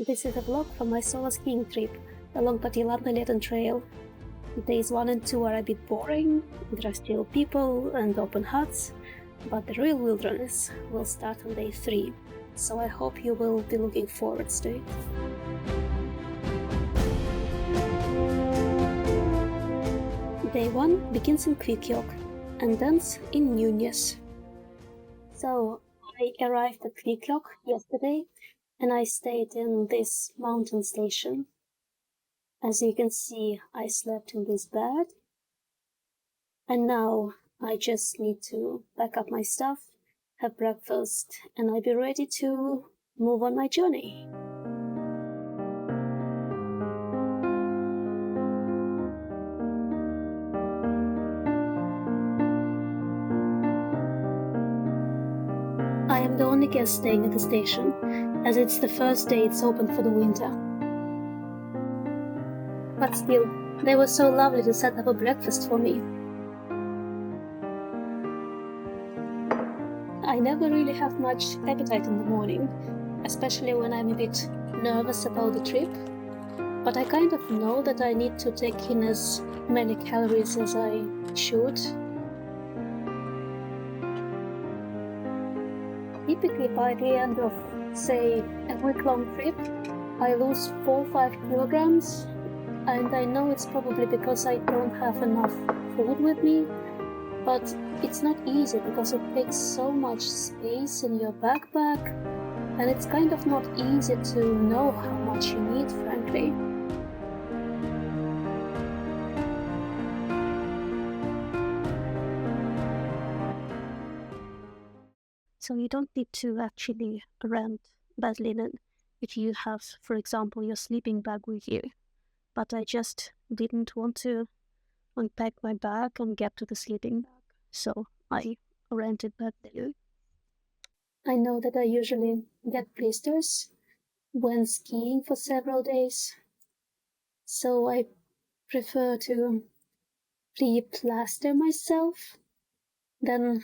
This is a vlog from my solo skiing trip along Padjelanta National Trail. Days 1 and 2 are a bit boring, there are still people and open huts, but the real wilderness will start on day 3, so I hope you will be looking forward to it. Day 1 begins in Kvikkjokk and ends in Núñez. So I arrived at Kvikkjokk yesterday and I stayed in this mountain station. As you can see, I slept in this bed. And now I just need to pack up my stuff, have breakfast, and I'll be ready to move on my journey. I am the only guest staying at the station, as it's the first day it's open for the winter. But still, they were so lovely to set up a breakfast for me. I never really have much appetite in the morning, especially when I'm a bit nervous about the trip, but I kind of know that I need to take in as many calories as I should. Typically by the end of, say, a week-long trip, I lose 4-5 kilograms, and I know it's probably because I don't have enough food with me, but it's not easy because it takes so much space in your backpack, and it's kind of not easy to know how much you need, frankly. So you don't need to actually rent bed linen if you have, for example, your sleeping bag with you. But I just didn't want to unpack my bag and get to the sleeping bag, so I rented bed linen. I know that I usually get blisters when skiing for several days, so I prefer to pre-plaster myself. Then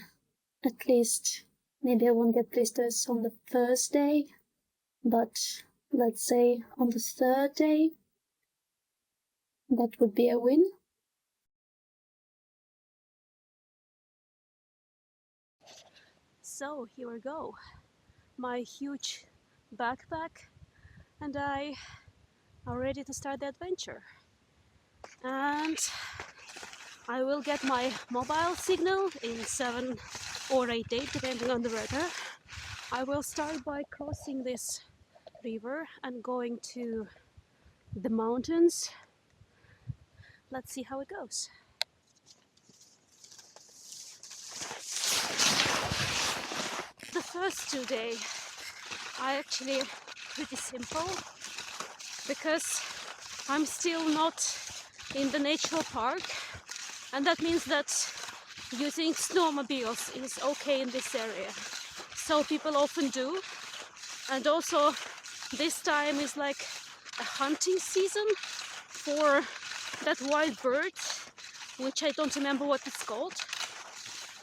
at least maybe I won't get blisters on the first day, but let's say on the 3rd day, that would be a win. So here we go, my huge backpack, and I are ready to start the adventure. And I will get my mobile signal in 7 or 8 days, depending on the weather. I will start by crossing this river and going to the mountains. Let's see how it goes. The first 2 days are actually pretty simple because I'm still not in the national park, and that means that using snowmobiles is okay in this area. So people often do, and also this time is like a hunting season for that wild bird, which I don't remember what it's called.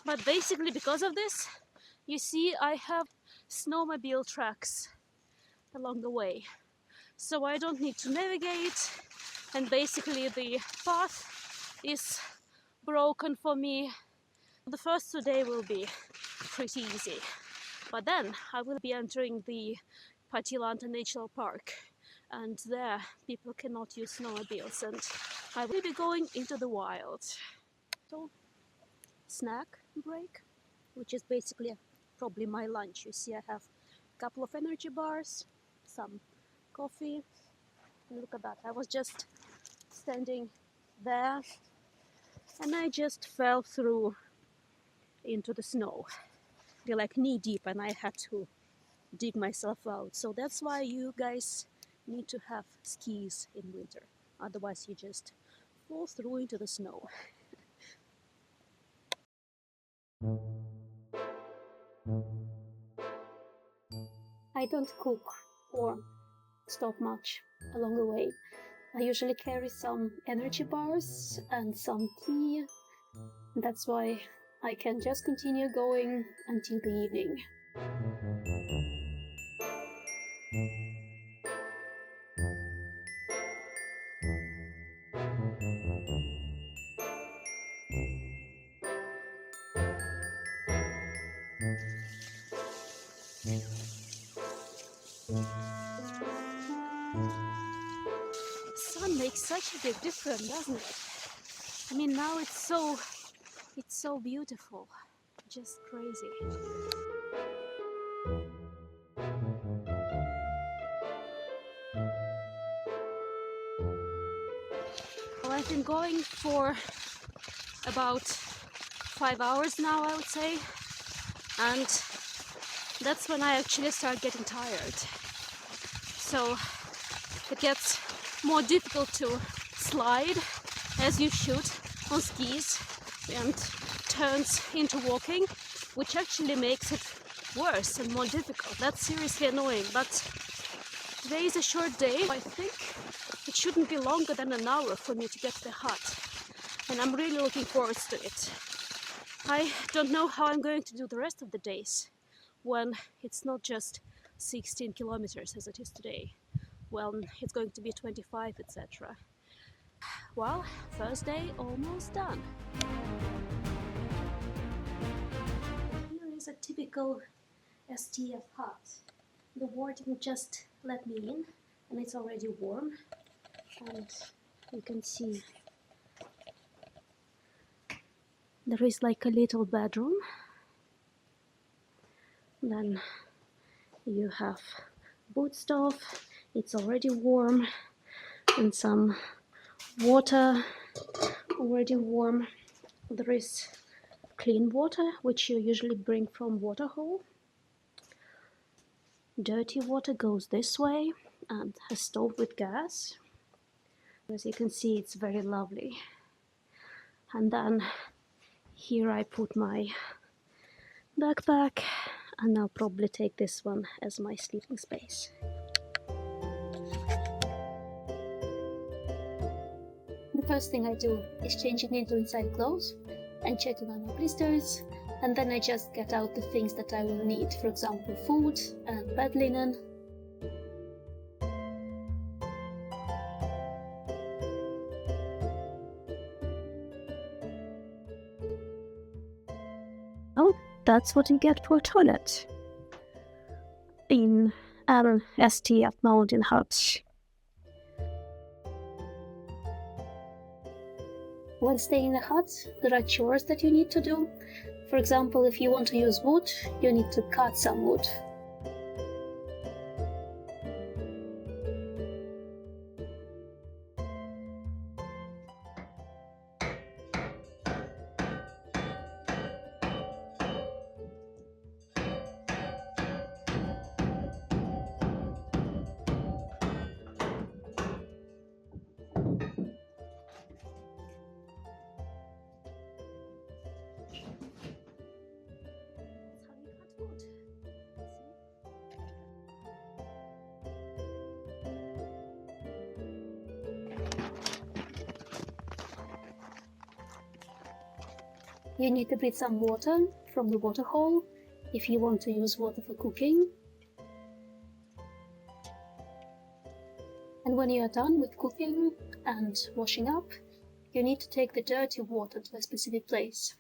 But basically because of this, you see I have snowmobile tracks along the way. So I don't need to navigate, and basically the path is broken for me. The first 2 days will be pretty easy, but then I will be entering the Padjelanta National Park, and there people cannot use snowmobiles, and I will be going into the wild. So, snack break, which is basically probably my lunch. You see I have a couple of energy bars, some coffee, and look at that, I was just standing there and I just fell through into the snow. They're like knee deep and I had to dig myself out. So that's why you guys need to have skis in winter. Otherwise you just fall through into the snow. I don't cook or stop much along the way. I usually carry some energy bars and some tea. That's why I can just continue going until the evening. The sun makes such a big difference, doesn't it? I mean, now it's so beautiful, just crazy. Well, I've been going for about 5 hours now, I would say, and that's when I actually start getting tired. So it gets more difficult to slide as you should on skis, and turns into walking, which actually makes it worse and more difficult. That's seriously annoying, but today is a short day. I think it shouldn't be longer than an hour for me to get to the hut, and I'm really looking forward to it. I don't know how I'm going to do the rest of the days when it's not just 16 kilometers as it is today. Well, it's going to be 25, etc. Well, first day almost done. Here is a typical STF hut. The warden just let me in, and it's already warm, and you can see there is like a little bedroom. Then you have boot stove, it's already warm, and some water already warm. There is clean water, which you usually bring from water hole. Dirty water goes this way, and a stove with gas. As you can see, it's very lovely. And then here I put my backpack, and I'll probably take this one as my sleeping space. The first thing I do is changing into inside clothes and checking on my blisters, and then I just get out the things that I will need, for example food and bed linen. Oh, that's what you get for a toilet in an STF mountain hut. When staying in a hut, there are chores that you need to do. For example, if you want to use wood, you need to cut some wood. You need to breathe some water from the water hole if you want to use water for cooking. And when you are done with cooking and washing up, you need to take the dirty water to a specific place.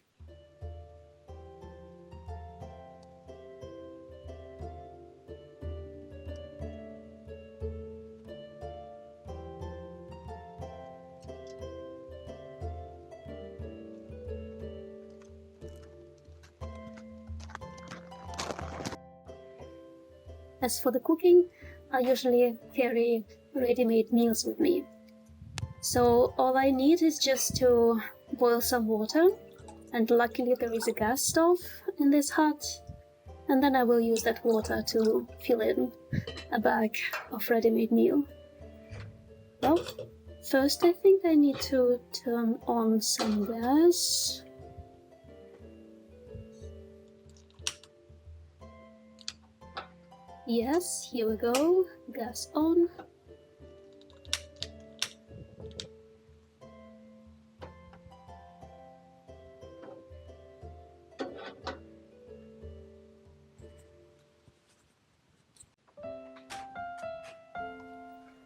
As for the cooking, I usually carry ready-made meals with me. So all I need is just to boil some water, and luckily there is a gas stove in this hut, and then I will use that water to fill in a bag of ready-made meal. Well, first I think I need to turn on some gas. Yes, here we go, gas on.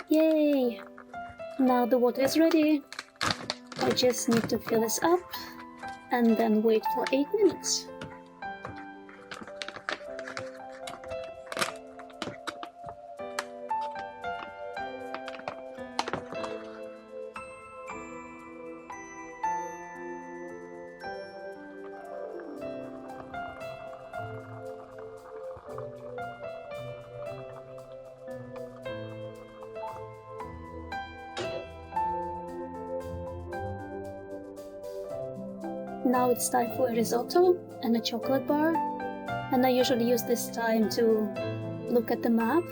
Yay! Now the water is ready. I just need to fill this up and then wait for 8 minutes. Now it's time for a risotto and a chocolate bar, and I usually use this time to look at the map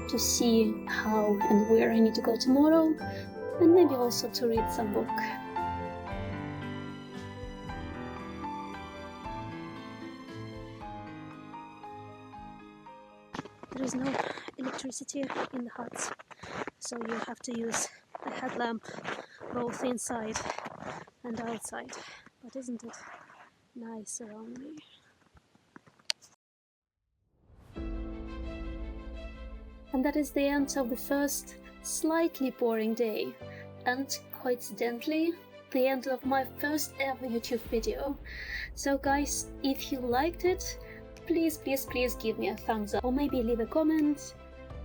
to see how and where I need to go tomorrow, and maybe also to read some book. There is no electricity in the huts, so you have to use a headlamp both inside and outside. But isn't it nice around me? And that is the end of the first slightly boring day, and coincidentally, the end of my first ever YouTube video. So guys, if you liked it, please give me a thumbs up, or maybe leave a comment,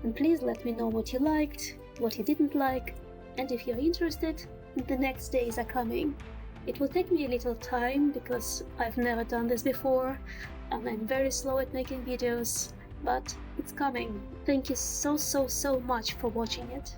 and please let me know what you liked, what you didn't like, and if you're interested, the next days are coming. It will take me a little time because I've never done this before and I'm very slow at making videos, but it's coming. Thank you so much for watching it.